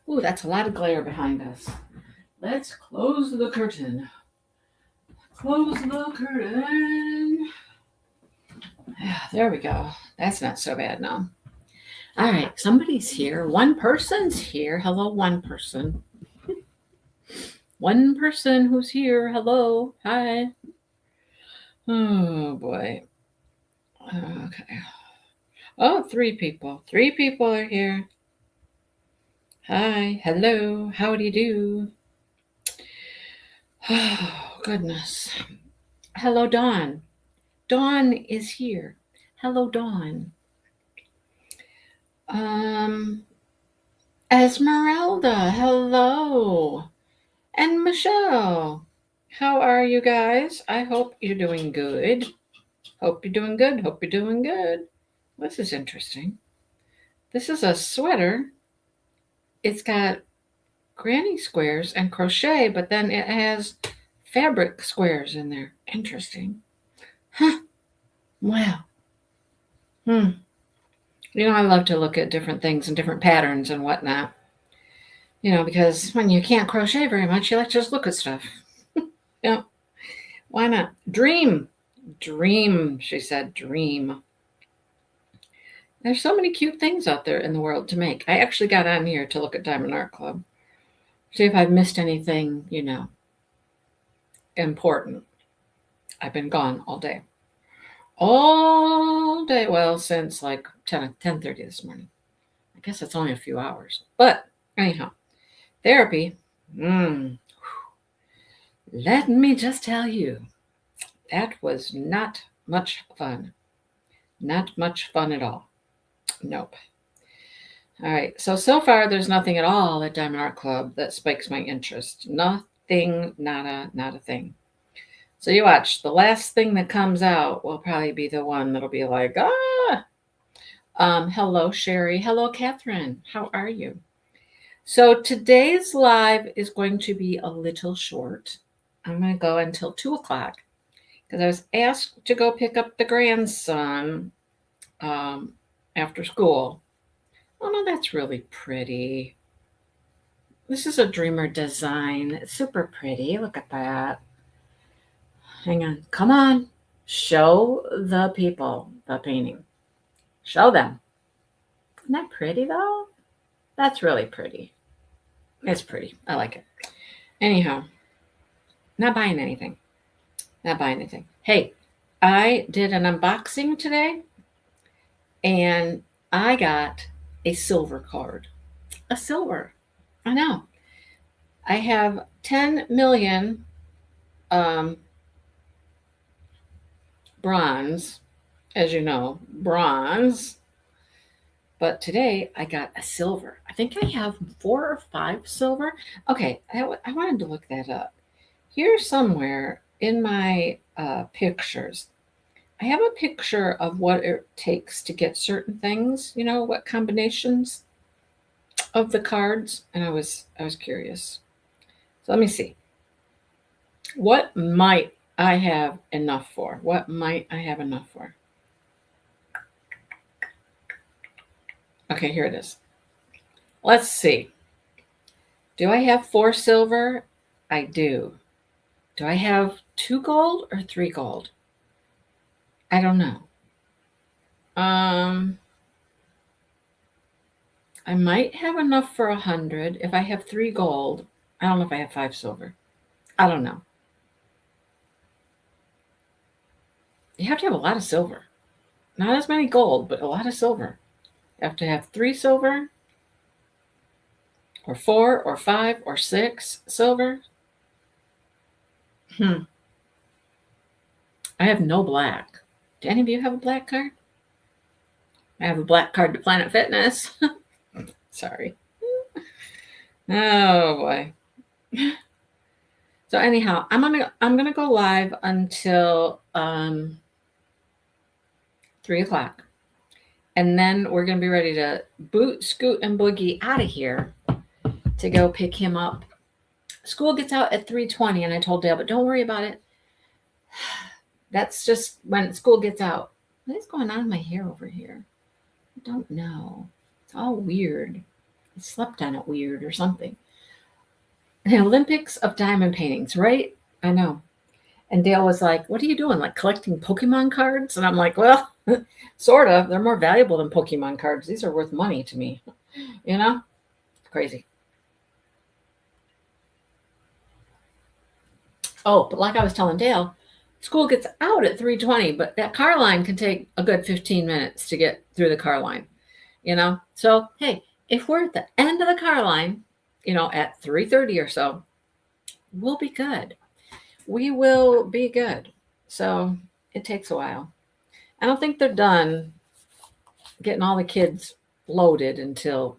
Ooh, that's a lot of glare behind us. Let's close the curtain. Close the curtain. Yeah, there we go. That's not so bad now. All right, somebody's here. One person's here. Hello, one person. One person who's here. Hello. Hi. Oh, boy. Okay. Oh, three people. Three people are here. Hi. Hello. Howdy do. Oh, goodness. Hello, Dawn. Dawn is here. Hello, Dawn. Um, Esmeralda. Hello. And Michelle. How are you guys? I hope you're doing good. Hope you're doing good. Hope you're doing good. This is interesting. This is a sweater. It's got granny squares and crochet, but then it has fabric squares in there. Interesting. Huh. Wow. Hmm. I love to look at different things and different patterns and whatnot. Because when you can't crochet very much, you like to just look at stuff. Yeah. Why not? Dream. Dream, she said. Dream. There's so many cute things out there in the world to make. I actually got on here to look at Diamond Art Club. See if I've missed anything, important. I've been gone all day. All day. Well, since like 10:30 this morning. I guess it's only a few hours. But anyhow, therapy. Let me just tell you, that was not much fun. Not much fun at all. Nope. All right. So far, there's nothing at all at Diamond Art Club that spikes my interest. Nothing, nada, not a thing. So you watch. The last thing that comes out will probably be the one that'll be like, ah. Hello, Sherry. Hello, Catherine. How are you? So today's live is going to be a little short. I'm going to go until 2:00 because I was asked to go pick up the grandson after school. Oh, no, that's really pretty. This is a Dreamer design. It's super pretty. Look at that. Hang on. Come on. Show the people the painting. Show them. Isn't that pretty, though? That's really pretty. It's pretty. I like it. Anyhow, not buying anything. Not buying anything. Hey, I did an unboxing today and I got a silver card. A silver. I know. I have 10 million um, bronze, as you know, bronze. But today I got a silver. I think I have 4 or 5 silver. Okay, I wanted to look that up. Here somewhere in my pictures, I have a picture of what it takes to get certain things, what combinations of the cards, and I was curious. So let me see. What might I have enough for? What might I have enough for? Okay, here it is. Let's see. Do I have 4 silver? I do. Do I have 2 gold or 3 gold? I don't know. I might have enough for 100 if I have 3 gold. I don't know if I have 5 silver. I don't know. You have to have a lot of silver. Not as many gold, but a lot of silver. You have to have 3 silver, or 4, or 5, or 6 silver. I have no black. Do any of you have a black card? I have a black card to Planet Fitness. Sorry. Oh boy. So anyhow, I'm gonna go live until 3:00, and then we're gonna be ready to boot, scoot, and boogie out of here to go pick him up. School gets out at 3:20, and I told Dale, but don't worry about it. That's just when school gets out. What is going on with my hair over here? I don't know. It's all weird. slept on it weird or something. The Olympics of diamond paintings, right? I know. And Dale was like, "What are you doing? Like collecting Pokemon cards?" And I'm like, "Well, sort of. They're more valuable than Pokemon cards. These are worth money to me." You know? Crazy. Oh, but like I was telling Dale, school gets out at 3:20, but that car line can take a good 15 minutes to get through the car line, you know? So, hey, if we're at the end of the car line, at 3:30 or so, we'll be good. We will be good. So, it takes a while. I don't think they're done getting all the kids loaded until,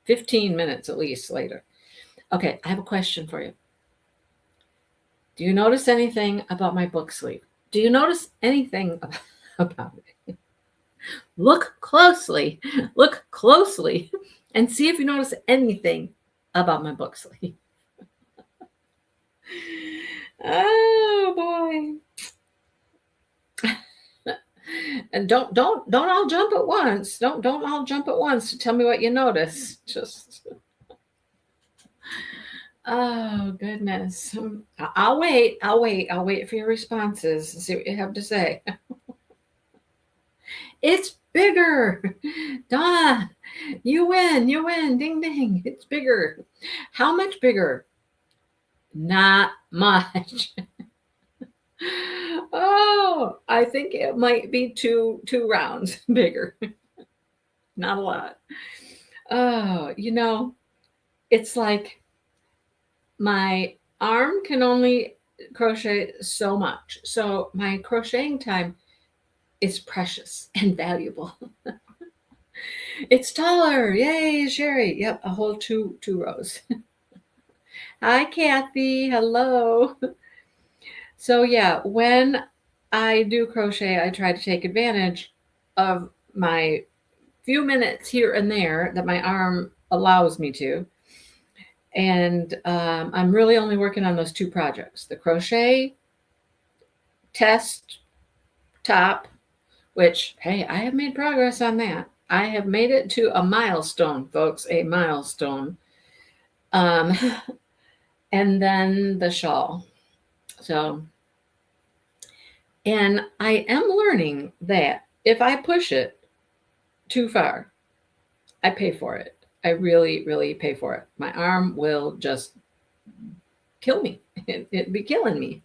15 minutes at least later. Okay, I have a question for you. Do you notice anything about my book sleeve? Do you notice anything about it? Look closely, and see if you notice anything about my book sleeve. Oh boy. And don't all jump at once. Don't all jump at once to tell me what you notice. Just oh goodness. I'll wait. I'll wait for your responses and see what you have to say. It's bigger. Donna, you win. Ding ding. It's bigger. How much bigger? Not much. Oh, I think it might be two rounds bigger. Not a lot. Oh, it's like my arm can only crochet so much. So my crocheting time is precious and valuable. It's taller. Yay, Sherry. Yep, a whole two rows. Hi, Kathy. Hello. So yeah, when I do crochet, I try to take advantage of my few minutes here and there that my arm allows me to. And I'm really only working on those two projects, the crochet test top, which, hey, I have made progress on that. I have made it to a milestone, folks, a milestone. Um, and then the shawl. So, and I am learning that if I push it too far, I pay for it. I really, really pay for it. My arm will just kill me. It'd be killing me.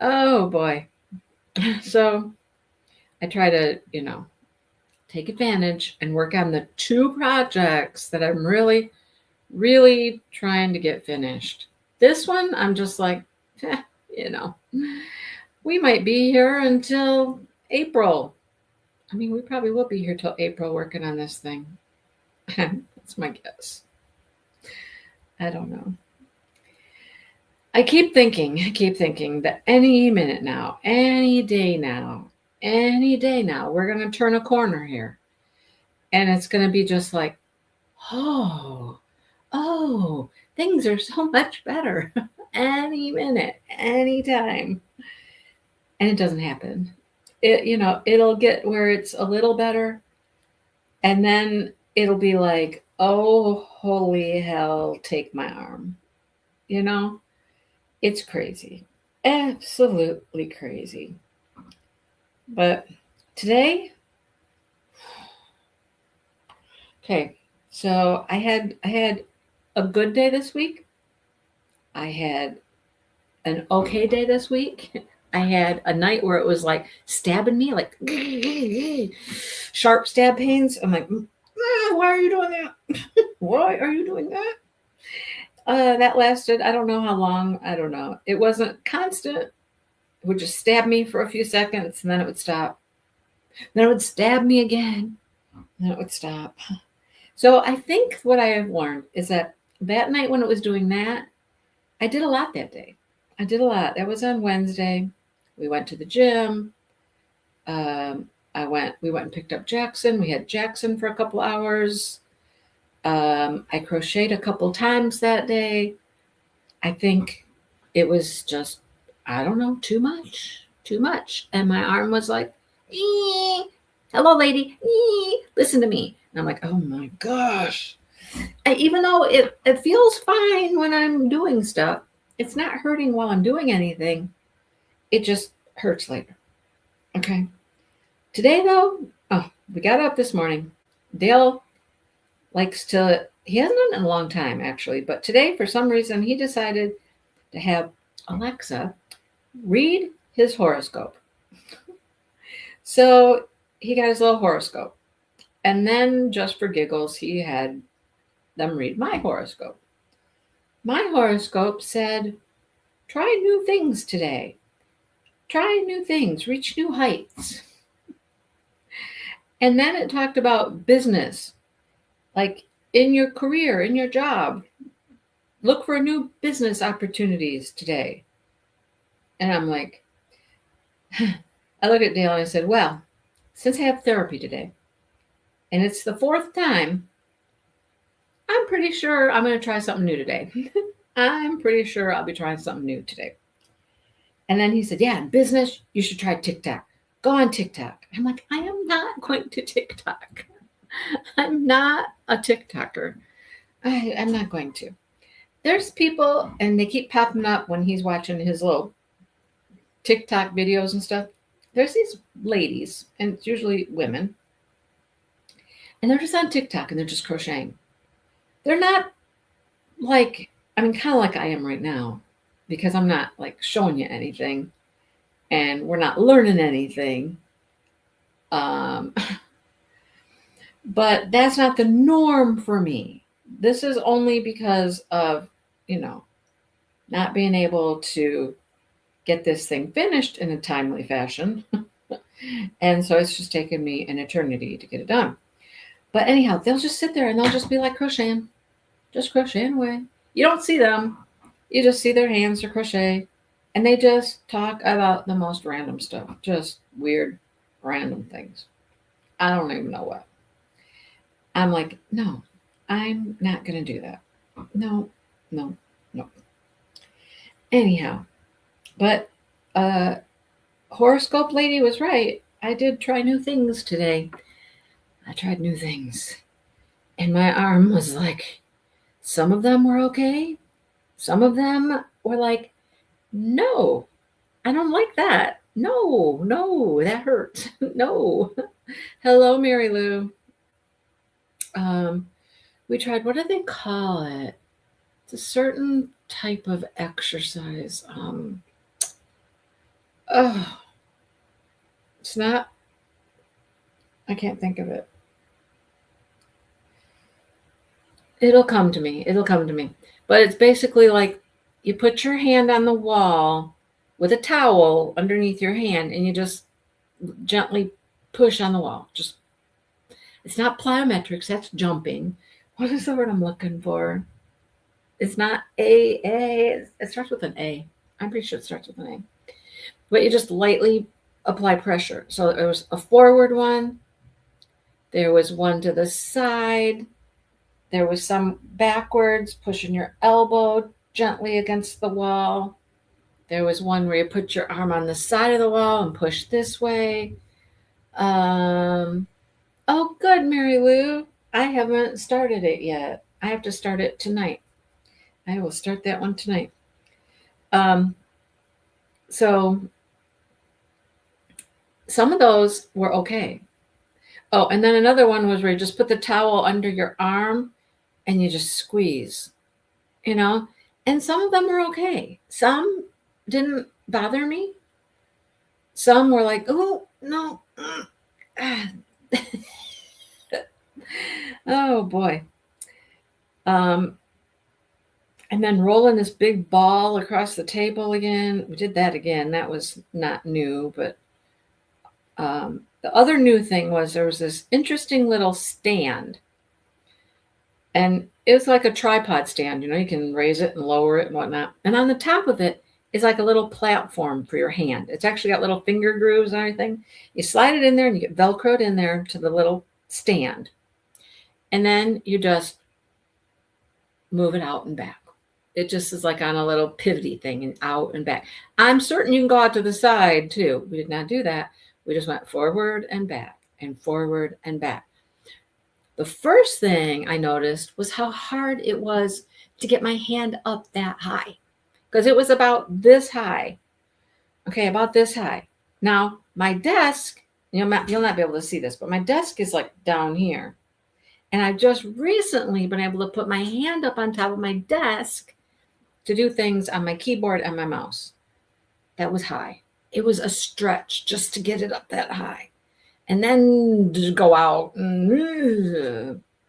Oh boy. So I try to, take advantage and work on the two projects that I'm really, really trying to get finished. This one, I'm just like, we might be here until April. I mean, we probably will be here till April working on this thing. That's my guess. I don't know. I keep thinking that any minute now, any day now, we're going to turn a corner here. And it's going to be just like, oh, things are so much better any minute, any time. And it doesn't happen. It'll get where it's a little better. And then it'll be like, oh, holy hell, take my arm. It's crazy. Absolutely crazy. But today, okay, so I had a good day this week. I had an okay day this week. I had a night where it was like stabbing me, like sharp stab pains. I'm like, why are you doing that? Why are you doing that? That lasted, I don't know how long. I don't know. It wasn't constant. It would just stab me for a few seconds and then it would stop. Then it would stab me again. And then it would stop. So I think what I have learned is that night when it was doing that, I did a lot that day. I did a lot. That was on Wednesday. We went to the gym. We went and picked up Jackson. We had Jackson for a couple hours. I crocheted a couple times that day. I think it was just, I don't know, too much. And my arm was like, hello, lady, listen to me. And I'm like, oh my gosh, Even though it feels fine when I'm doing stuff, it's not hurting while I'm doing anything. It just hurts later. Okay. Today, though, we got up this morning. Dale likes to, he hasn't done it in a long time, actually, but today, for some reason, he decided to have Alexa read his horoscope. So he got his little horoscope. And then, just for giggles, he had them read my horoscope. My horoscope said, try new things today. Try new things, reach new heights. And then it talked about business, like in your career, in your job. Look for new business opportunities today. And I'm like, I look at Dale and I said, well, since I have therapy today, and it's the 4th time, I'm pretty sure I'm going to try something new today. I'm pretty sure I'll be trying something new today. And then he said, yeah, in business, you should try TikTok. Go on TikTok. I'm like, I am not going to TikTok. I'm not a TikToker. I'm not going to. There's people, and they keep popping up when he's watching his little TikTok videos and stuff. There's these ladies, and it's usually women, and they're just on TikTok, and they're just crocheting. They're not like, kind of like I am right now, because I'm not like showing you anything, and we're not learning anything. But that's not the norm for me. This is only because of, not being able to get this thing finished in a timely fashion. And so it's just taken me an eternity to get it done. But anyhow, they'll just sit there and they'll just be like crocheting, just crocheting away. You don't see them. You just see their hands to crochet. And they just talk about the most random stuff, just weird, random things. I don't even know what. I'm like, no, I'm not going to do that. No. Anyhow, but horoscope lady was right. I did try new things today. I tried new things. And my arm was like, some of them were okay. Some of them were like, no, I don't like that. No, that hurts. No. Hello, Mary Lou. We tried, what do they call it? It's a certain type of exercise. It's not, I can't think of it. It'll come to me. But it's basically like you put your hand on the wall with a towel underneath your hand and you just gently push on the wall. It's not plyometrics, that's jumping. What is the word I'm looking for? It's not A. It starts with an A. I'm pretty sure it starts with an A. But you just lightly apply pressure. So there was a forward one. There was one to the side. There was some backwards, pushing your elbow gently against the wall. There was one where you put your arm on the side of the wall and push this way. Oh, good, Mary Lou. I haven't started it yet. I have to start it tonight. I will start that one tonight. So some of those were okay. Oh, and then another one was where you just put the towel under your arm and you just squeeze, and some of them were okay. Some didn't bother me. Some were like, oh, no. Oh, boy. And then rolling this big ball across the table again. We did that again. That was not new, but the other new thing was there was this interesting little stand. And it was like a tripod stand. You can raise it and lower it and whatnot. And on the top of it is like a little platform for your hand. It's actually got little finger grooves and everything. You slide it in there and you get Velcroed in there to the little stand. And then you just move it out and back. It just is like on a little pivoty thing and out and back. I'm certain you can go out to the side too. We did not do that. We just went forward and back and forward and back. The first thing I noticed was how hard it was to get my hand up that high, because it was about this high. Okay, about this high. Now, my desk, you'll not be able to see this, but my desk is like down here. And I've just recently been able to put my hand up on top of my desk to do things on my keyboard and my mouse. That was high. It was a stretch just to get it up that high. And then just go out.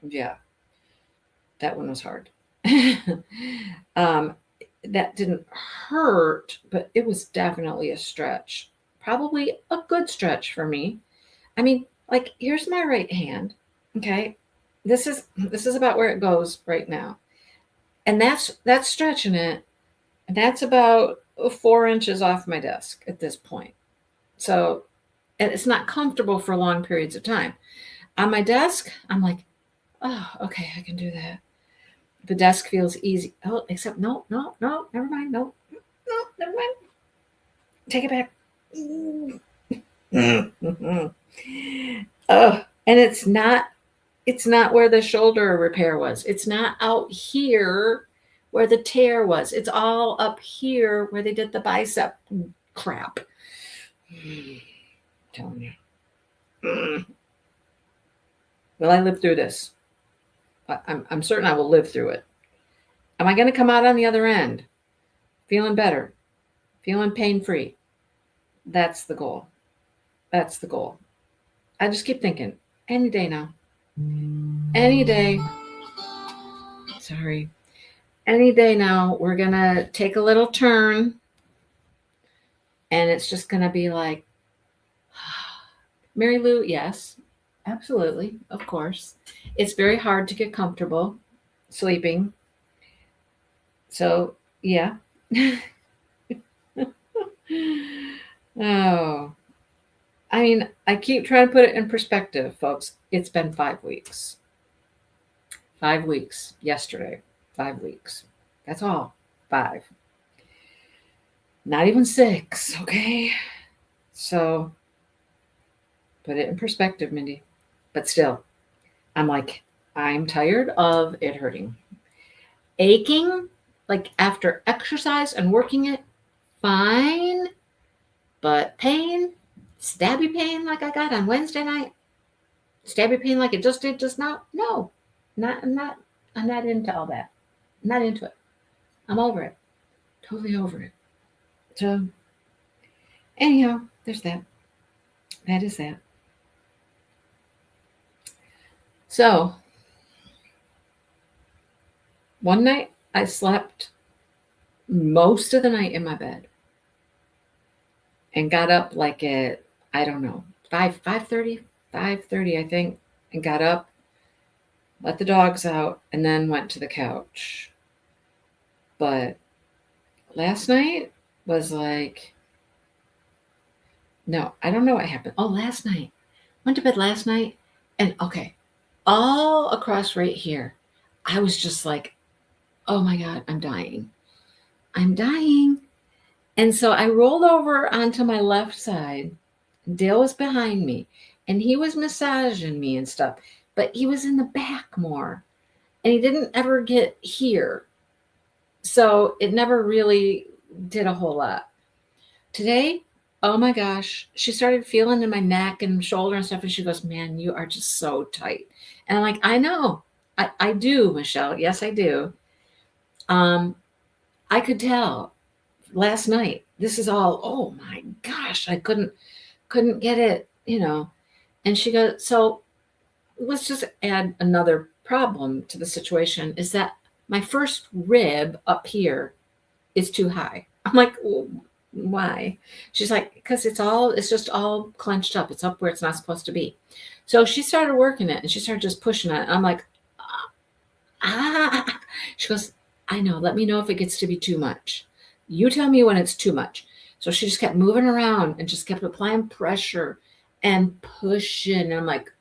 Yeah, that one was hard. That didn't hurt, but it was definitely a stretch. Probably a good stretch for me. I mean, like, here's my right hand. Okay. This is about where it goes right now. And that's stretching it. And that's about 4 inches off my desk at this point. So, and it's not comfortable for long periods of time. On my desk, I'm like, oh, okay, I can do that. The desk feels easy. Oh, except no, never mind. No, never mind. Take it back. Oh, and it's not where the shoulder repair was. It's not out here where the tear was. It's all up here where they did the bicep crap. I'm telling you. Will I live through this? I'm certain I will live through it. Am I going to come out on the other end feeling better, feeling pain-free? That's the goal. That's the goal. I just keep thinking, any day now. Any day. Sorry. Any day now, we're going to take a little turn, and it's just going to be like, Mary Lou, yes, absolutely, of course. It's very hard to get comfortable sleeping. So, yeah. Oh, I mean, I keep trying to put it in perspective, folks. It's been 5 weeks. 5 weeks yesterday. 5 weeks. That's all. 5. Not even 6, okay? So, put it in perspective, Mindy. But still, I'm like, I'm tired of it hurting. Aching, like after exercise and working it, fine. But pain, stabby pain like I got on Wednesday night, stabby pain like it just did just now, no. I'm not into all that. I'm not into it. I'm over it. Totally over it. So, anyhow, there's that. That is that. So, one night I slept most of the night in my bed and got up like at, I don't know, 5:30, I think, and got up, let the dogs out, and then went to the couch. But last night was like, no, I don't know what happened. Oh, last night. Went to bed last night, and okay, all across right here, I was just like, oh my God, I'm dying. I'm dying. And so I rolled over onto my left side. Dale was behind me, and he was massaging me and stuff, but he was in the back more, and he didn't ever get here. So it never really did a whole lot. Today, oh my gosh, she started feeling in my neck and shoulder and stuff, and she goes, man, you are just so tight. And I'm like, I know. I do, Michelle. Yes, I do. I could tell last night. This is all, oh my gosh, I couldn't get it, And she goes, so let's just add another problem to the situation, is that my first rib up here is too high. I'm like, well, why? She's like, because it's just all clenched up. It's up where it's not supposed to be. So she started working it, and she started just pushing it. I'm like, ah. She goes, I know. Let me know if it gets to be too much. You tell me when it's too much. So she just kept moving around and just kept applying pressure and pushing. And I'm like,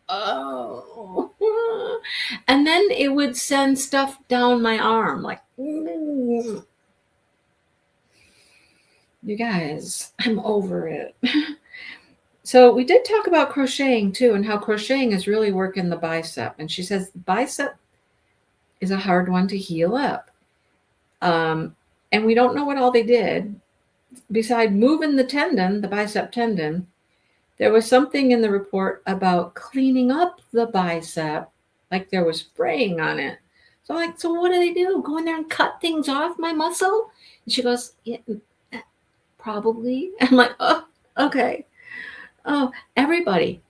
oh. And then it would send stuff down my arm, like, you guys, I'm over it. So we did talk about crocheting too, and how crocheting is really working the bicep. And she says the bicep is a hard one to heal up. And we don't know what all they did. Beside moving the tendon, the bicep tendon, there was something in the report about cleaning up the bicep, like there was spraying on it. So I'm like, so what do they do? Go in there and cut things off my muscle? And she goes, yeah, probably. I'm like, oh, okay. Oh, everybody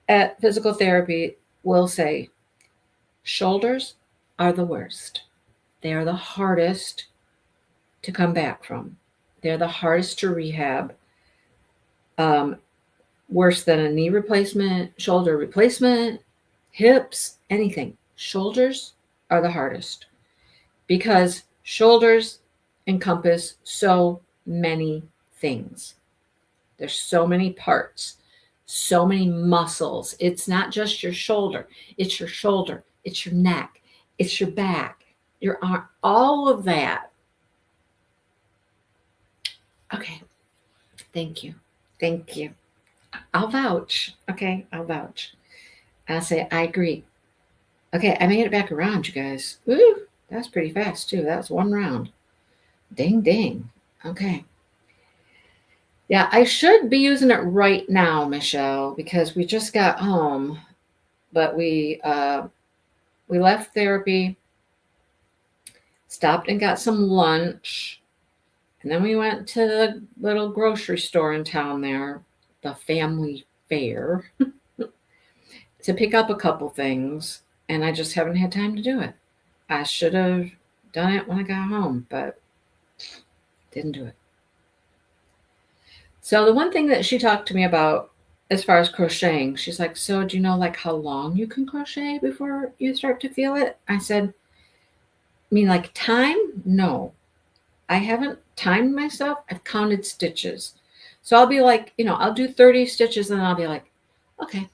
at physical therapy will say shoulders are the worst. They are the hardest to come back from. They're the hardest to rehab. Um, Worse than a knee replacement, shoulder replacement, hips, anything. Shoulders are the hardest because shoulders encompass so many things. There's so many parts, so many muscles. It's not just your shoulder, it's your neck, it's your back, your arm, all of that. Okay, thank you. Thank you. I'll vouch. Okay, I'll vouch. I'll say, I agree. Okay, I made it back around, you guys. Woo! That's pretty fast, too. That was one round. Ding, ding. Okay. Yeah, I should be using it right now, Michelle, because we just got home, but we left therapy, stopped and got some lunch, and then we went to the little grocery store in town there, the family fair, to pick up a couple things, and I just haven't had time to do it. I should have done it when I got home, but didn't do it. So the one thing that she talked to me about as far as crocheting, she's like, so do you know like how long you can crochet before you start to feel it? I said, I mean like time? No. I haven't timed myself. I've counted stitches. So I'll be like, I'll do 30 stitches and I'll be like, okay,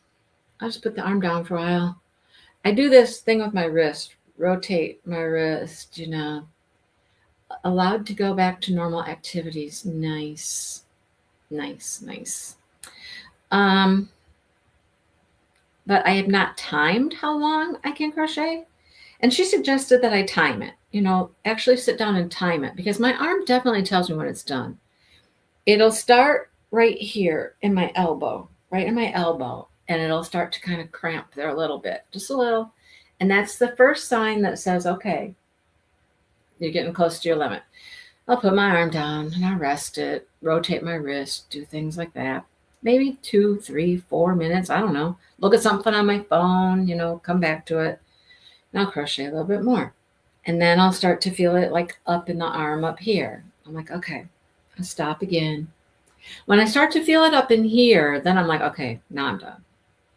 I'll just put the arm down for a while. I do this thing with my wrist, rotate my wrist, allowed to go back to normal activities. Nice. But I have not timed how long I can crochet. And she suggested that I time it, actually sit down and time it because my arm definitely tells me when it's done. It'll start right here in my elbow, and it'll start to kind of cramp there a little bit, just a little. And that's the first sign that says, okay, you're getting close to your limit. I'll put my arm down and I'll rest it, rotate my wrist, do things like that. Maybe 2, 3, 4 minutes. I don't know. Look at something on my phone, come back to it. And I'll crochet a little bit more. And then I'll start to feel it like up in the arm up here. I'm like, okay, I'll stop again. When I start to feel it up in here, then I'm like, okay, now I'm done.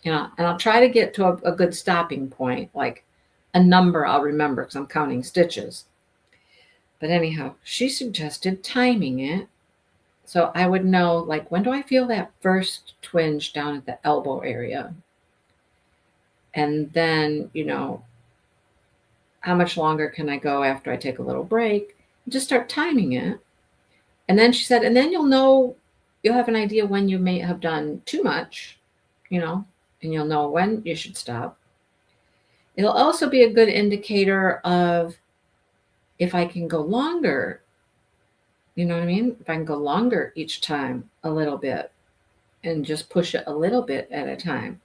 And I'll try to get to a good stopping point, like a number I'll remember because I'm counting stitches. But anyhow, she suggested timing it so I would know, like, when do I feel that first twinge down at the elbow area? And then, how much longer can I go after I take a little break? Just start timing it. And then she said, and then you'll have an idea when you may have done too much, and you'll know when you should stop. It'll also be a good indicator of if I can go longer. You know what I mean? If I can go longer each time a little bit and just push it a little bit at a time.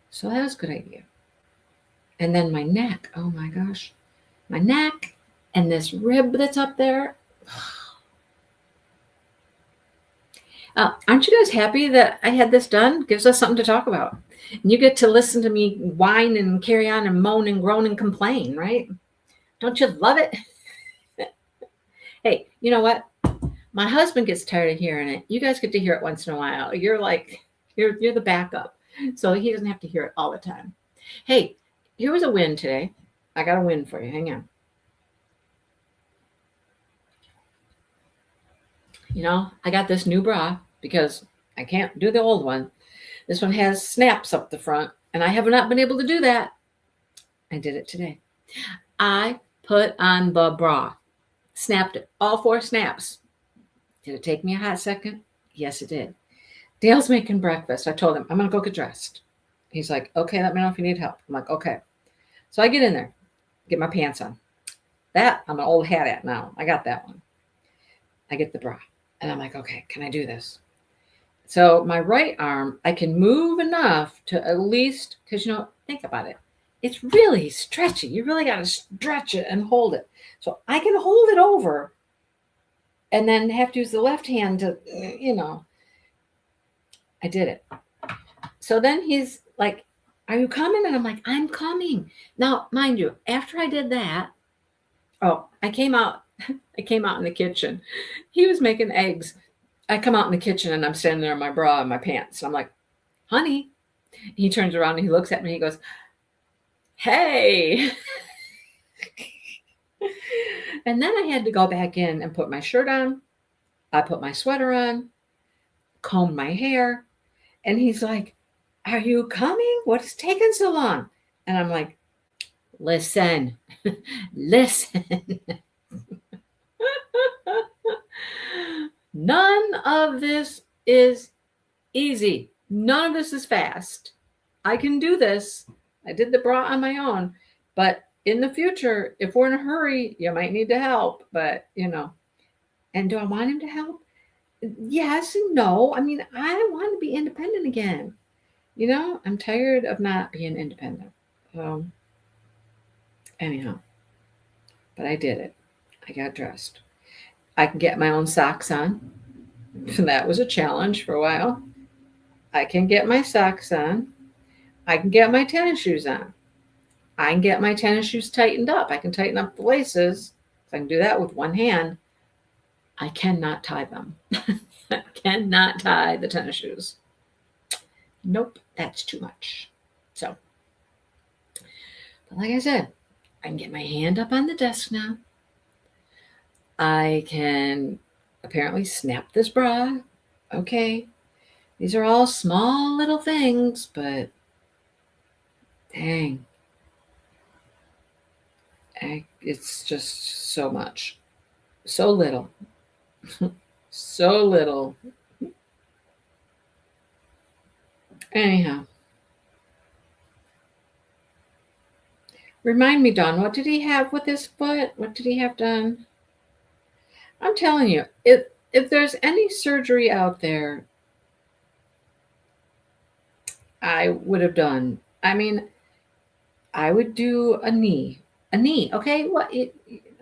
So that was a good idea. And then my neck. Oh my gosh. My neck and this rib that's up there. Aren't you guys happy that I had this done? Gives us something to talk about. And you get to listen to me whine and carry on and moan and groan and complain, right? Don't you love it? Hey, you know what? My husband gets tired of hearing it. You guys get to hear it once in a while. You're like, you're the backup. So he doesn't have to hear it all the time. Hey, here was a win today. I got a win for you. Hang on. I got this new bra because I can't do the old one. This one has snaps up the front, and I have not been able to do that. I did it today. I put on the bra, snapped it, all 4 snaps. Did it take me a hot second? Yes, it did. Dale's making breakfast. I told him, I'm going to go get dressed. He's like, okay, let me know if you need help. I'm like, okay. So I get in there, get my pants on. That I'm an old hat at now. I got that one. I get the bra. And I'm like, okay, can I do this? So my right arm, I can move enough to at least, because, think about it. It's really stretchy. You really got to stretch it and hold it. So I can hold it over and then have to use the left hand to, I did it. So then he's like, are you coming? And I'm like, I'm coming. Now, mind you, after I did that, I came out in the kitchen. He was making eggs. I come out in the kitchen and I'm standing there in my bra and my pants. And I'm like, honey. He turns around and he looks at me and he goes, hey. And then I had to go back in and put my shirt on. I put my sweater on, comb my hair. And he's like, are you coming? What is taking so long? And I'm like, listen. None of this is easy. None of this is fast. I can do this. I did the bra on my own. But in the future, if we're in a hurry, you might need to help. But, and do I want him to help? Yes and no. I mean, I want to be independent again. I'm tired of not being independent. Anyhow, but I did it. I got dressed. I can get my own socks on. That was a challenge for a while. I can get my socks on. I can get my tennis shoes on. I can get my tennis shoes tightened up. I can tighten up the laces. I can do that with one hand. I cannot tie them. I cannot tie the tennis shoes. Nope, that's too much. So, but like I said, I can get my hand up on the desk now. I can apparently snap this bra. Okay. These are all small little things, but dang. It's just so much. So little. So little. Anyhow. Remind me, Dawn, what did he have with his foot? What did he have done? I'm telling you, if there's any surgery out there I would have done, I mean, I would do a knee. A knee, okay?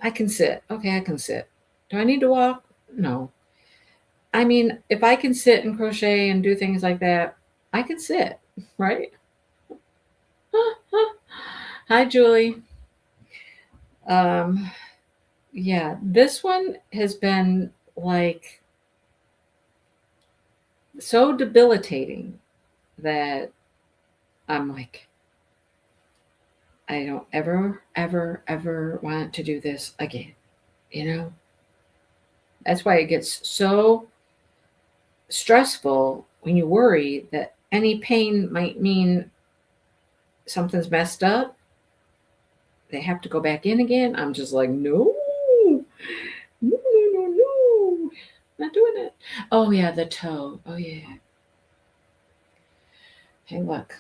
I can sit. Okay, I can sit. Do I need to walk? No. I mean, if I can sit and crochet and do things like that, I can sit, right? Hi, Julie. Yeah, this one has been like so debilitating that I'm like, I don't ever want to do this again. That's why it gets so stressful when you worry that any pain might mean something's messed up. They have to go back in again. I'm just like, no, not doing it. Oh yeah, the toe. Oh yeah. Hey, look,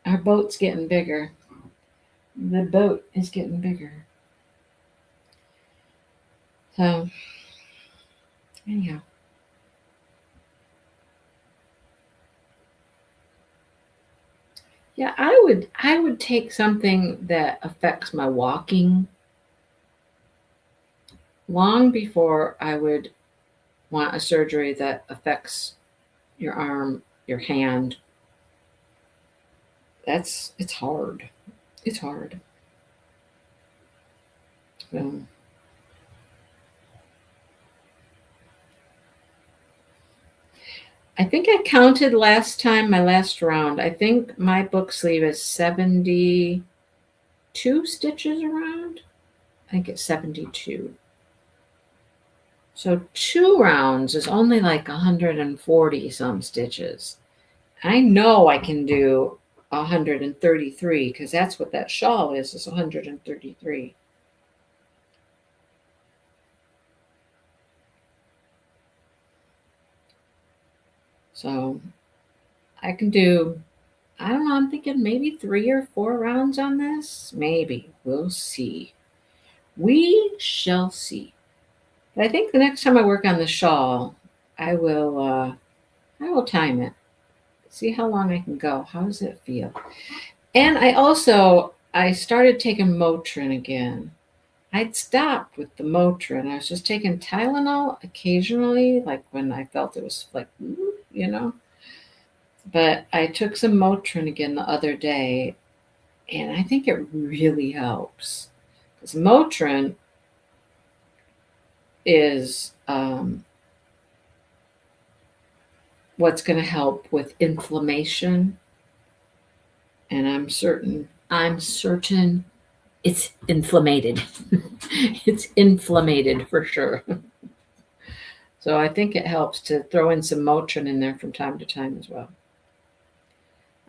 our boat's getting bigger. The boat is getting bigger. So anyhow. Yeah, I would take something that affects my walking long before I would want a surgery that affects your arm, your hand. It's hard. It's hard. I think I counted last time, my last round. I think my book sleeve is 72 stitches around. I think it's 72. So 2 rounds is only like 140 some stitches. I know I can do 133 because that's what that shawl is 133. So I can do, I don't know, I'm thinking maybe 3 or 4 rounds on this. Maybe. We'll see. We shall see. But I think the next time I work on the shawl, I will time it. See how long I can go. How does it feel? And I started taking Motrin again. I'd stopped with the Motrin. I was just taking Tylenol occasionally, like when I felt it was like, you know. But I took some Motrin again the other day, and I think it really helps. Because Motrin is what's going to help with inflammation, and I'm certain it's inflammated. It's inflammated for sure. So I think it helps to throw in some Motrin in there from time to time as well.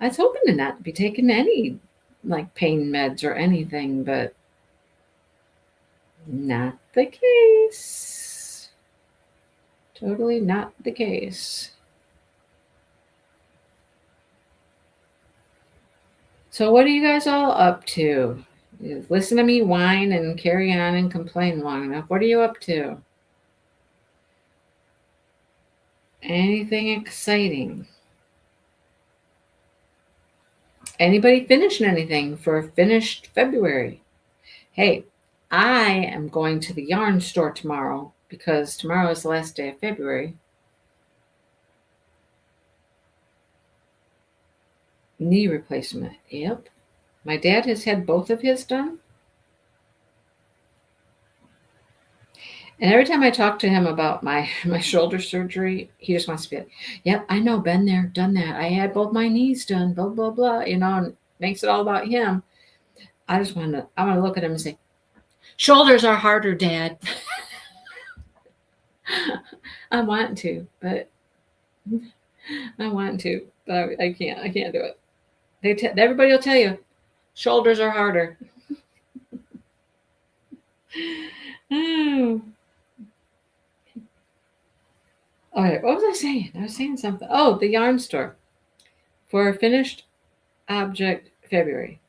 I was hoping to not be taking any like pain meds or anything, but not the case. Totally not the case. So what are you guys all up to? You listen to me whine and carry on and complain long enough. What are you up to? Anything exciting? Anybody finishing anything for finished February? Hey, I am going to the yarn store tomorrow because tomorrow is the last day of February. Knee replacement. Yep. My dad has had both of his done. And every time I talk to him about my shoulder surgery, he just wants to be like, yep, I know, been there, done that. I had both my knees done, blah, blah, blah, and makes it all about him. I want to look at him and say, shoulders are harder, Dad. I want to, but I can't. I can't do it. Everybody will tell you, shoulders are harder. Oh. All right, what was I saying? I was saying something. Oh, the yarn store for finished object February.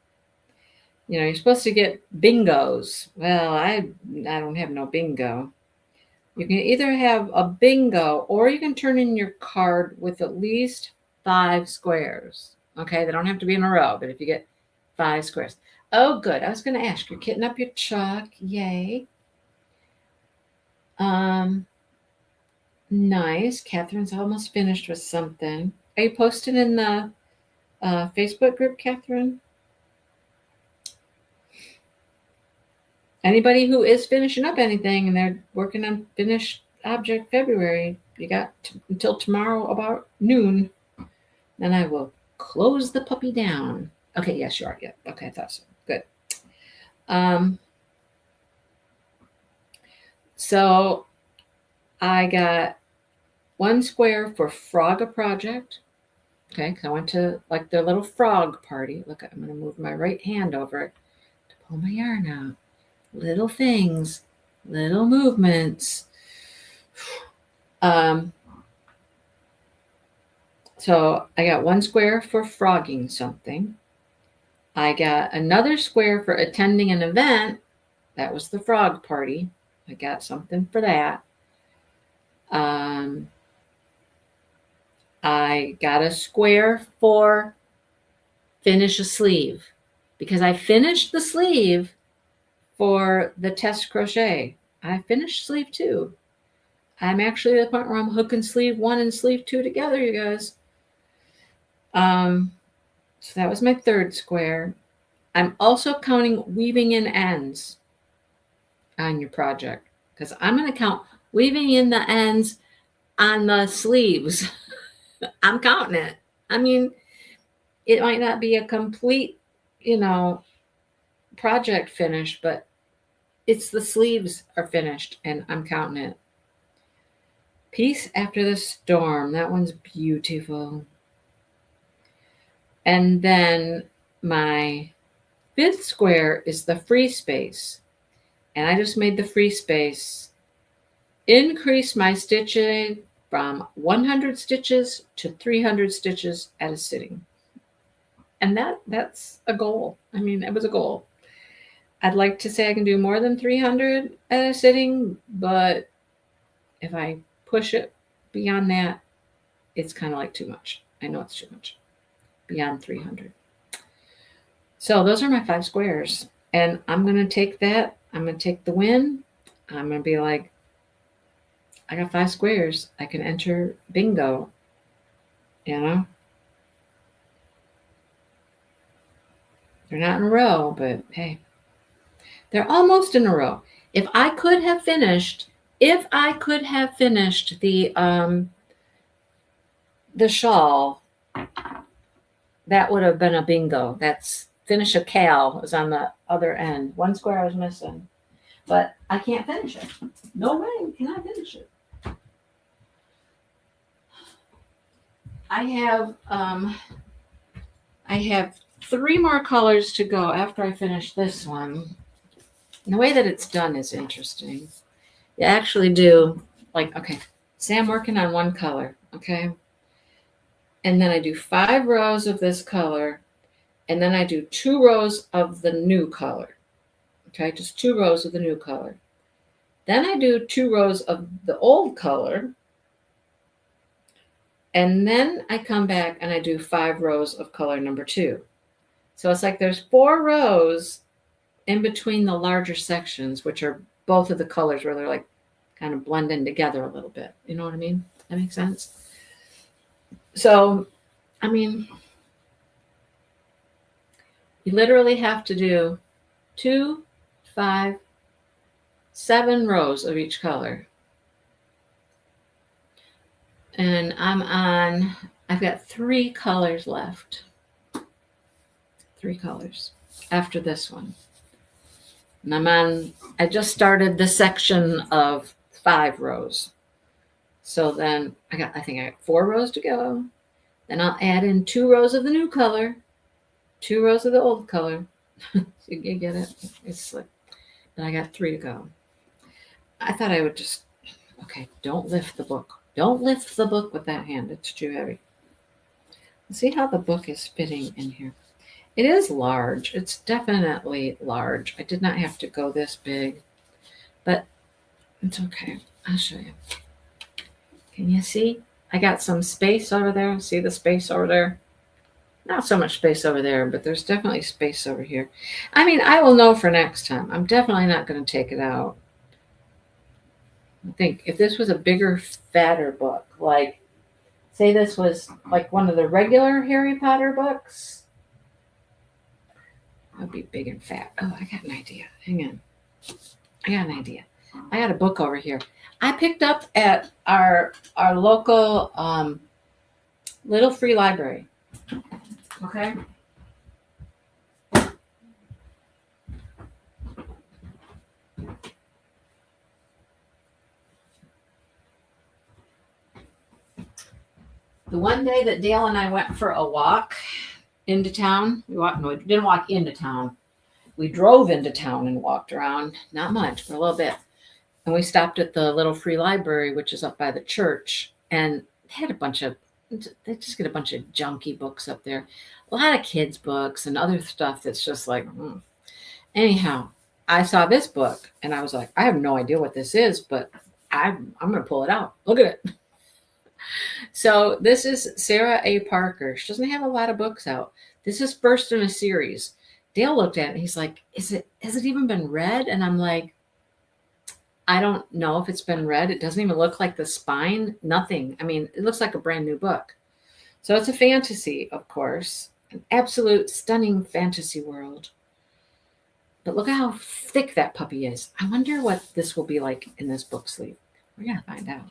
You know, you're supposed to get bingos. Well, I don't have no bingo. You can either have a bingo or you can turn in your card with at least 5 squares. Okay, they don't have to be in a row, but if you get 5 squares. Oh, good. I was going to ask, you're kitting up your chalk. Yay. Nice. Catherine's almost finished with something. Are you posting in the Facebook group, Catherine? Anybody who is finishing up anything and they're working on finished object February, you got until tomorrow about noon. Then I will close the puppy down. Okay, yes, you are. Yeah. Okay, I thought so. Good. So I got 1 square for Frog Project. Okay, because I went to like their little frog party. Look, I'm going to move my right hand over it to pull my yarn out. Little things, little movements. So I got 1 square for frogging something. I got another square for attending an event. That was the frog party. I got something for that. I got a square for finish a sleeve because I finished the sleeve for the test crochet. I finished sleeve 2. I'm actually at the point where I'm hooking sleeve 1 and sleeve 2 together, you guys. So that was my 3rd square. I'm also counting weaving in ends on your project because I'm going to count weaving in the ends on the sleeves. I'm counting it. I mean, it might not be a complete, project finish, but it's the sleeves are finished and I'm counting it. Peace After the Storm. That one's beautiful. And then my 5th square is the free space. And I just made the free space, increase my stitching from 100 stitches to 300 stitches at a sitting. And that's a goal. I mean, it was a goal. I'd like to say I can do more than 300 at a sitting, but if I push it beyond that, it's kind of like too much. I know it's too much. Beyond 300. So those are my 5 squares. And I'm going to take that. I'm going to take the win. I'm going to be like, I got 5 squares. I can enter bingo. You know? They're not in a row, but hey. They're almost in a row. If I could have finished the shawl, that would have been a bingo. That's finish a cal is on the other end. 1 square I was missing. But I can't finish it. No way can I finish it. I have 3 more colors to go after I finish this one. And the way that it's done is interesting. You actually do, like, okay, say I'm working on 1 color, okay? And then I do 5 rows of this color, and then I do 2 rows of the new color, okay? Just 2 rows of the new color. Then I do 2 rows of the old color, and then I come back and I do 5 rows of color number 2. So it's like there's 4 rows in between the larger sections, which are both of the colors where they're like kind of blending together a little bit. You know what I mean? That makes sense? So, I mean, you literally have to do 2, 5, 7 rows of each color. And I've got 3 colors left. 3 colors after this one. And I just started the section of 5 rows. So then I think I got 4 rows to go. Then I'll add in 2 rows of the new color, 2 rows of the old color. You get it? It's like, then I got 3 to go. I thought I would just, okay, don't lift the book. Don't lift the book with that hand. It's too heavy. See how the book is fitting in here. It is large. It's definitely large. I did not have to go this big, but it's okay. I'll show you. Can you see? I got some space over there. See the space over there? Not so much space over there, but there's definitely space over here. I mean, I will know for next time. I'm definitely not going to take it out. I think if this was a bigger, fatter book, like, say this was like one of the regular Harry Potter books, I'd be big and fat. Oh, I got an idea. Hang on. I got an idea. I got a book over here. I picked up at our local little free library. Okay. The one day that Dale and I went for a walk into town, we didn't walk into town. We drove into town and walked around, not much, but a little bit. And we stopped at the little free library, which is up by the church. And they just get a bunch of junky books up there. A lot of kids' books and other stuff that's just like, Anyhow, I saw this book and I was like, I have no idea what this is, but I'm going to pull it out. Look at it. So this is Sarah A. Parker. She doesn't have a lot of books out. This is first in a series. Dale looked at it and he's like, has it even been read? And I'm like, I don't know if it's been read. It doesn't even look like the spine. Nothing. I mean, it looks like a brand new book. So it's a fantasy, of course. An absolute stunning fantasy world. But look at how thick that puppy is. I wonder what this will be like in this book sleeve. We're going to find out.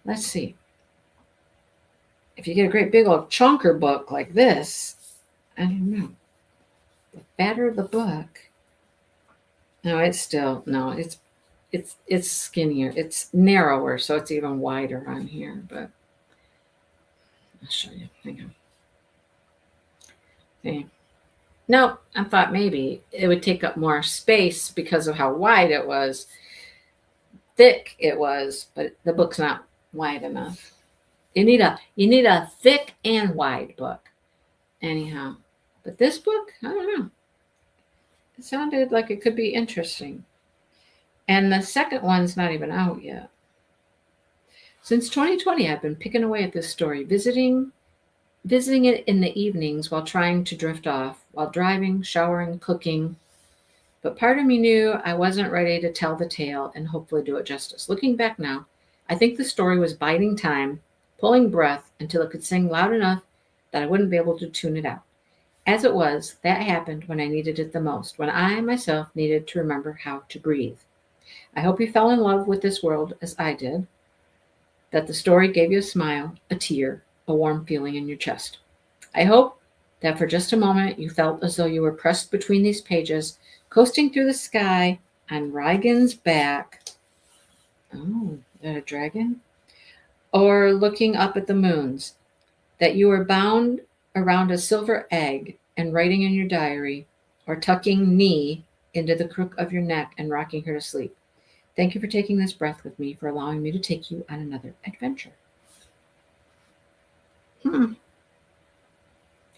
Let's see. If you get a great big old chunker book like this, I don't know. The fatter the book. No, it's skinnier. It's narrower, so it's even wider on here, but I'll show you. Hang on. Okay. No, I thought maybe it would take up more space because of how wide it was, thick it was, but the book's not wide enough. You need a thick and wide book. Anyhow. But this book, I don't know. It sounded like it could be interesting. And the second one's not even out yet. Since 2020, I've been picking away at this story, visiting it in the evenings while trying to drift off, while driving, showering, cooking. But part of me knew I wasn't ready to tell the tale and hopefully do it justice. Looking back now, I think the story was biding time, pulling breath until it could sing loud enough that I wouldn't be able to tune it out. As it was, that happened when I needed it the most, when I myself needed to remember how to breathe. I hope you fell in love with this world as I did, that the story gave you a smile, a tear, a warm feeling in your chest. I hope that for just a moment you felt as though you were pressed between these pages, coasting through the sky on Reigen's back. Oh, is that a dragon? Or looking up at the moons, that you were bound around a silver egg and writing in your diary, or tucking knee into the crook of your neck and rocking her to sleep. Thank you for taking this breath with me, for allowing me to take you on another adventure.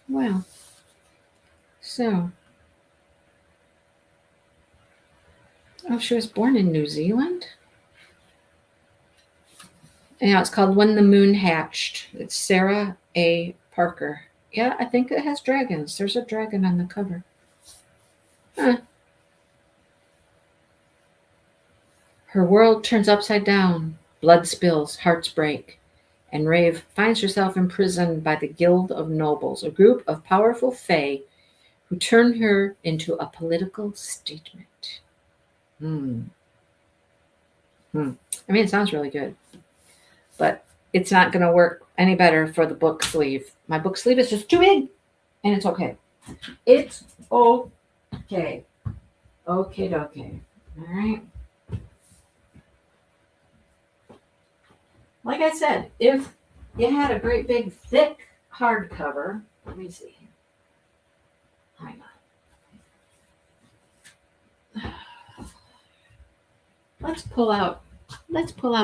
Well, so. Oh, she was born in New Zealand? Yeah, it's called When the Moon Hatched. It's Sarah A. Parker. Yeah, I think it has dragons. There's a dragon on the cover. Huh. Her world turns upside down. Blood spills, hearts break. And Rave finds herself imprisoned by the Guild of Nobles, a group of powerful fae who turn her into a political statement. I mean, it sounds really good. But it's not going to work any better for the book sleeve. My book sleeve is just too big, and it's okay. It's okay. Okay, dokie. All right. Like I said, if you had a great big thick hardcover, let me see. Hang on. Let's pull out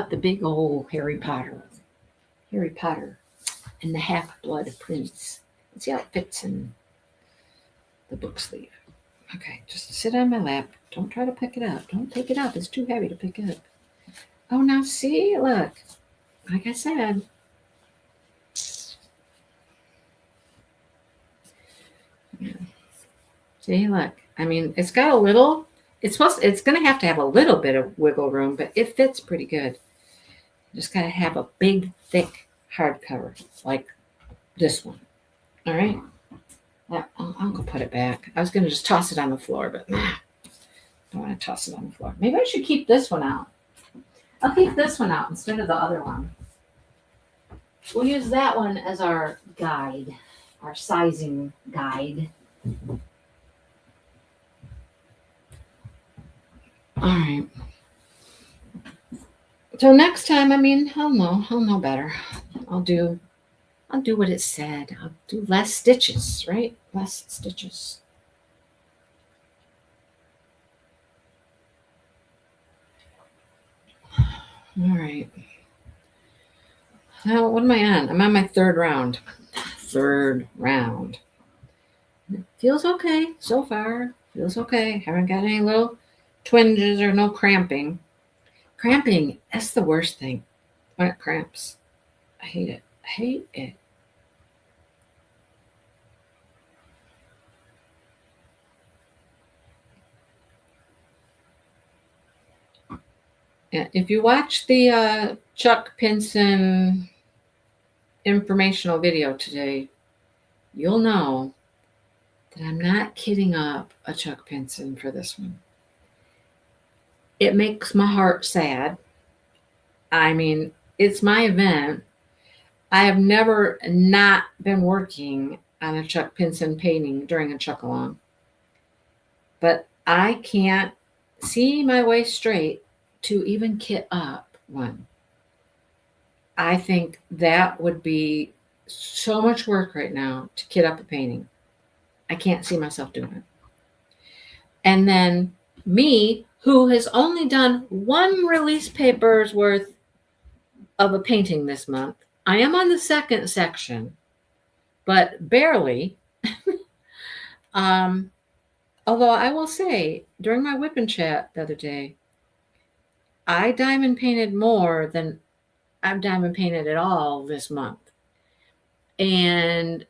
the big old Harry Potter and the Half-Blood Prince. Let's see how it fits in the book sleeve. Okay, just sit on my lap. Don't try to pick it up. Don't pick it up. It's too heavy to pick up. Oh, now see, look. Like I said. See, look. I mean, it's got a little. It's going to have a little bit of wiggle room, but it fits pretty good. You just got to have a big, thick hardcover like this one. All right. I'll go put it back. I was going to just toss it on the floor, but nah. Don't want to toss it on the floor. Maybe I should keep this one out. I'll keep this one out instead of the other one. We'll use that one as our guide, our sizing guide. All right. So next time, I'll know better. I'll do what it said. I'll do less stitches, right? Less stitches. All right. Now, what am I on? I'm on my third round. It feels okay so far. Feels okay. Haven't got any little twinges or no cramping. Cramping, that's the worst thing. When it cramps. I hate it. Yeah, if you watch the Chuck Pinson informational video today, you'll know that I'm not kidding up a Chuck Pinson for this one. It makes my heart sad. I mean, it's my event. I have never not been working on a Chuck Pinson painting during a Chuck-A-Long. But I can't see my way straight to even kit up one. I think that would be so much work right now to kit up a painting. I can't see myself doing it. And then me, who has only done one release paper's worth of a painting this month. I am on the second section, but barely. um, Although I will say, during my whip and chat the other day, I diamond painted more than I've diamond painted at all this month. And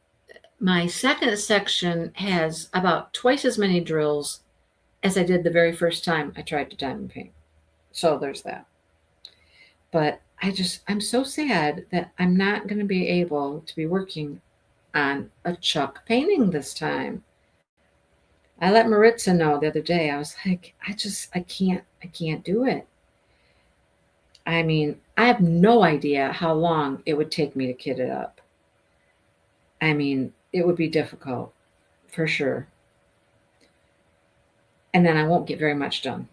my second section has about twice as many drills as I did the very first time I tried to diamond paint. So there's that. But I'm so sad that I'm not going to be able to be working on a Chuck painting this time. I let Maritza know the other day. I was like, I can't do it. I mean, I have no idea how long it would take me to kit it up. I mean, it would be difficult for sure. And then I won't get very much done.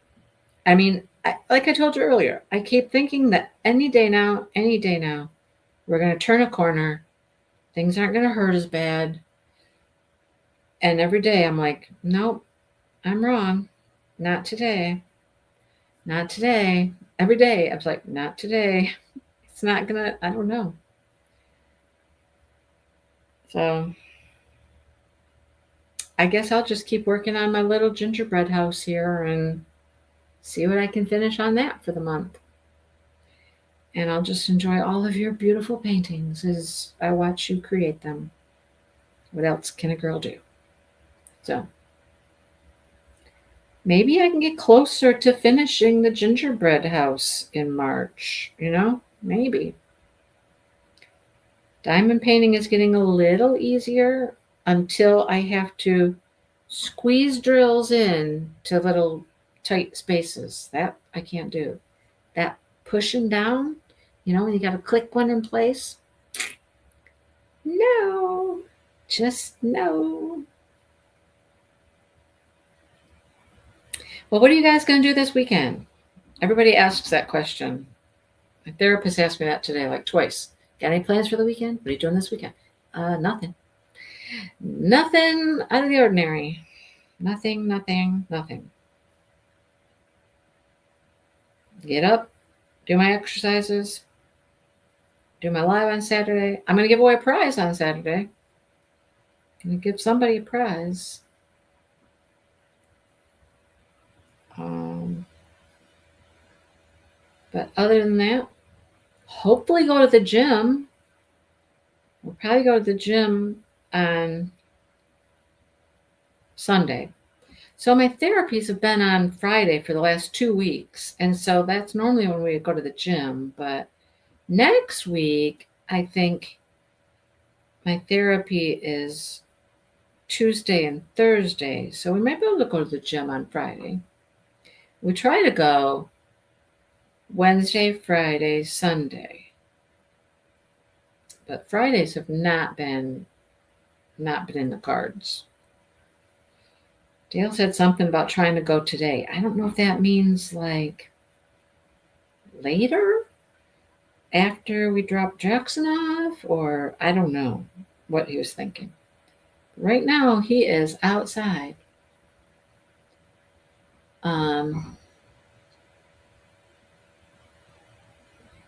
I mean, like I told you earlier, I keep thinking that any day now, we're going to turn a corner. Things aren't going to hurt as bad. And every day I'm like, nope, I'm wrong. Not today. Not today. Every day I was like, not today. It's not going to, I don't know. So I guess I'll just keep working on my little gingerbread house here and see what I can finish on that for the month. And I'll just enjoy all of your beautiful paintings as I watch you create them. What else can a girl do? So maybe I can get closer to finishing the gingerbread house in March, maybe. Diamond painting is getting a little easier until I have to squeeze drills in to little tight spaces. That I can't do. That pushing down, when you got to click one in place. No, just no. Well, what are you guys going to do this weekend? Everybody asks that question. My therapist asked me that today, like twice. Got any plans for the weekend? What are you doing this weekend? Nothing. Nothing out of the ordinary. Nothing. Get up, do my exercises, do my live on Saturday. I'm going to give away a prize on Saturday. I'm going to give somebody a prize. But other than that, hopefully go to the gym. We'll probably go to the gym on Sunday. So my therapies have been on Friday for the last 2 weeks. And so that's normally when we go to the gym. But next week, I think my therapy is Tuesday and Thursday. So we might be able to go to the gym on Friday. We try to go Wednesday, Friday, Sunday. But Fridays have not been in the cards. Dale said something about trying to go today. I don't know if that means like later after we drop Jackson off, or I don't know what he was thinking. Right now he is outside.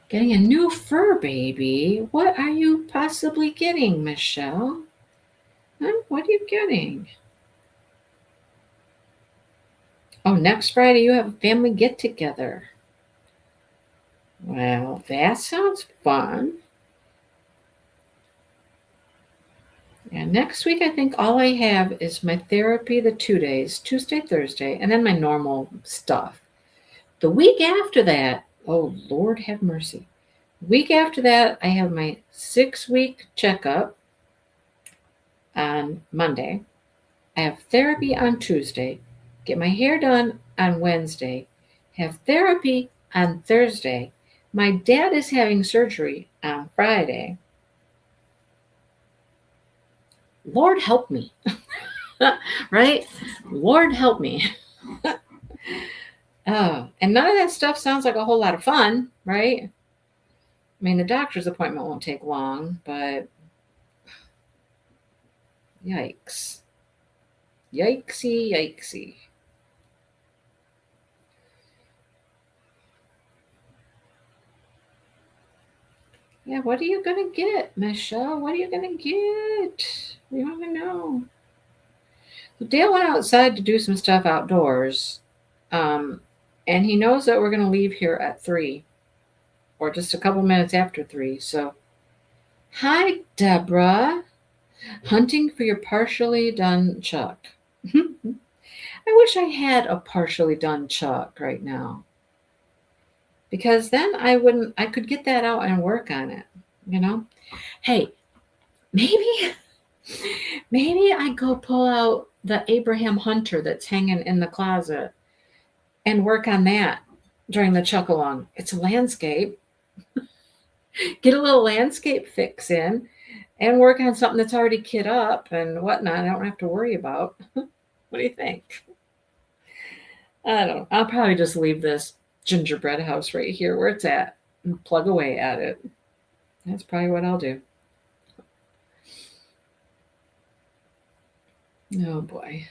Getting a new fur baby. What are you possibly getting, Michelle? What are you getting? Oh, next Friday you have a family get-together. Well, that sounds fun. Yeah, next week I think all I have is my therapy the 2 days, Tuesday, Thursday, and then my normal stuff. The week after that, oh, Lord have mercy. Week after that, I have my 6-week checkup on Monday. I have therapy on Tuesday, get my hair done on Wednesday, have therapy on Thursday. My dad is having surgery on Friday. Lord help me, right? Lord help me. Oh, and none of that stuff sounds like a whole lot of fun, right? I mean, the doctor's appointment won't take long, but yikes. Yikesy. Yeah, what are you going to get, Michelle? What are you going to get? We want to know. So Dale went outside to do some stuff outdoors. Um, and he knows that we're going to leave here at 3 or just a couple minutes after 3. So, hi, Deborah. Hunting for your partially done chuck. I wish I had a partially done chuck right now, because then I could get that out and work on it, you know? Hey, maybe maybe I go pull out the Abraham Hunter that's hanging in the closet and work on that during the chuck-a-long. It's a landscape. Get a little landscape fix in and work on something that's already kit up and whatnot. I don't have to worry about. What do you think? I don't know. I'll probably just leave this gingerbread house right here where it's at and plug away at it. That's probably what I'll do. Oh boy.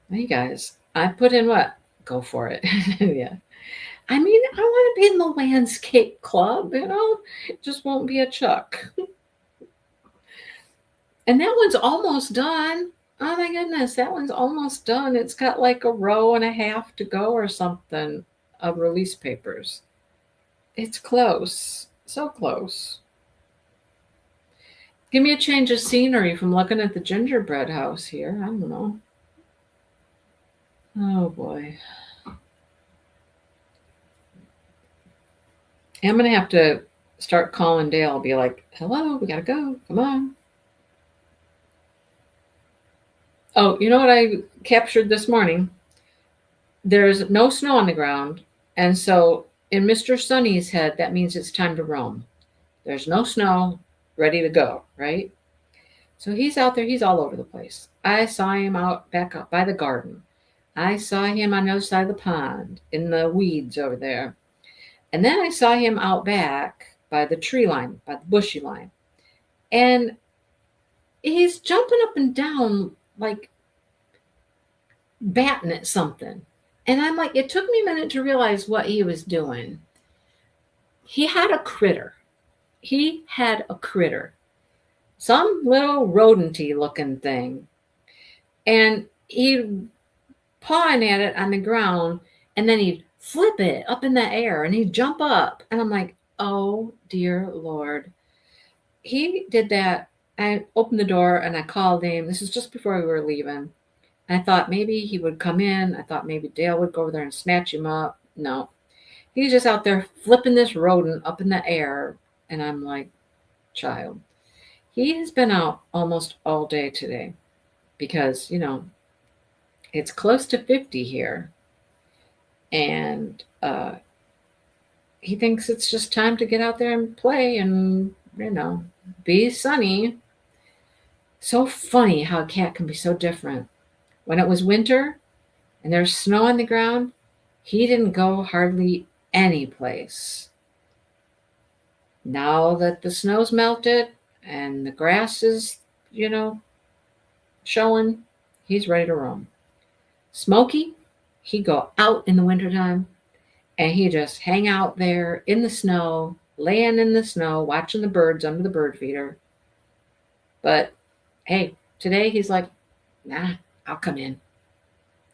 Hey guys, I put in what? Go for it. Yeah. I mean, I want to be in the landscape club, you know? It just won't be a chuck. And that one's almost done. Oh my goodness, that one's almost done. It's got like a row and a half to go or something of release papers. It's close. So close. Give me a change of scenery from looking at the gingerbread house here. I don't know. Oh boy. I'm going to have to start calling Dale. Be like, hello, we got to go. Come on. Oh, you know what I captured this morning? There's no snow on the ground. And so in Mr. Sunny's head, that means it's time to roam. There's no snow, ready to go, right? So he's out there. He's all over the place. I saw him out back up by the garden. I saw him on the other side of the pond in the weeds over there. And then I saw him out back by the tree line, by the bushy line. And he's jumping up and down like batting at something. And I'm like, it took me a minute to realize what he was doing. He had a critter. Some little rodenty looking thing. And he'd pawing at it on the ground, and then he'd flip it up in the air and he'd jump up. And I'm like, oh dear Lord. He did that. I opened the door and I called him. This is just before we were leaving. I thought maybe he would come in. I thought maybe Dale would go over there and snatch him up. No. He's just out there flipping this rodent up in the air. And I'm like, child. He has been out almost all day today because, you know, it's close to 50 here. And he thinks it's just time to get out there and play and, you know, be sunny. So funny how a cat can be so different. When it was winter and there's snow on the ground, he didn't go hardly any place. Now that the snow's melted and the grass is, you know, showing, he's ready to roam. Smokey, he'd go out in the wintertime and he'd just hang out there in the snow, laying in the snow, watching the birds under the bird feeder. But hey, today he's like, nah, I'll come in.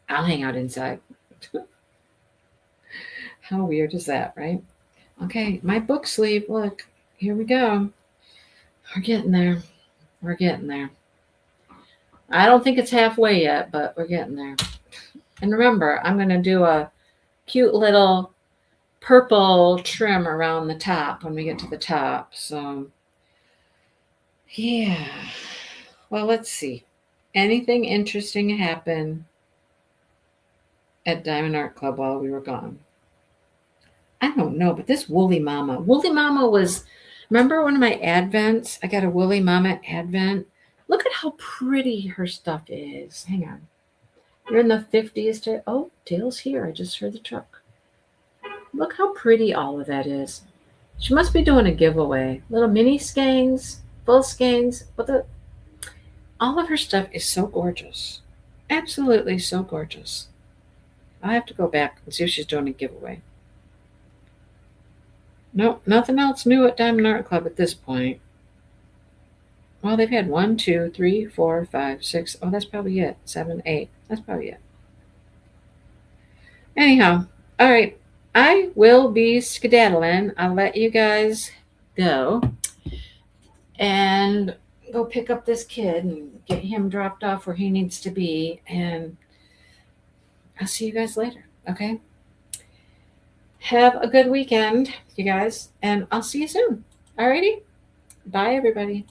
I'll hang out inside. How weird is that, right? Okay, my book sleeve, look, here we go. We're getting there. We're getting there. I don't think it's halfway yet, but we're getting there. And remember, I'm going to do a cute little purple trim around the top when we get to the top. So, yeah. Well, let's see. Anything interesting happen at Diamond Art Club while we were gone? I don't know, but this Woolly Mama. Woolly Mama was, remember one of my advents? I got a Woolly Mama advent. Look at how pretty her stuff is. Hang on. You're in the 50s. Oh, Dale's here. I just heard the truck. Look how pretty all of that is. She must be doing a giveaway. Little mini skeins, full skeins. But all of her stuff is so gorgeous. Absolutely so gorgeous. I'll have to go back and see if she's doing a giveaway. Nope, nothing else new at Diamond Art Club at this point. Well, they've had 1, 2, 3, 4, 5, 6. Oh, that's probably it. 7, 8. That's probably it. Anyhow, all right. I will be skedaddling. I'll let you guys go and go pick up this kid and get him dropped off where he needs to be. And I'll see you guys later. Okay? Have a good weekend, you guys, and I'll see you soon. Alrighty? Bye, everybody.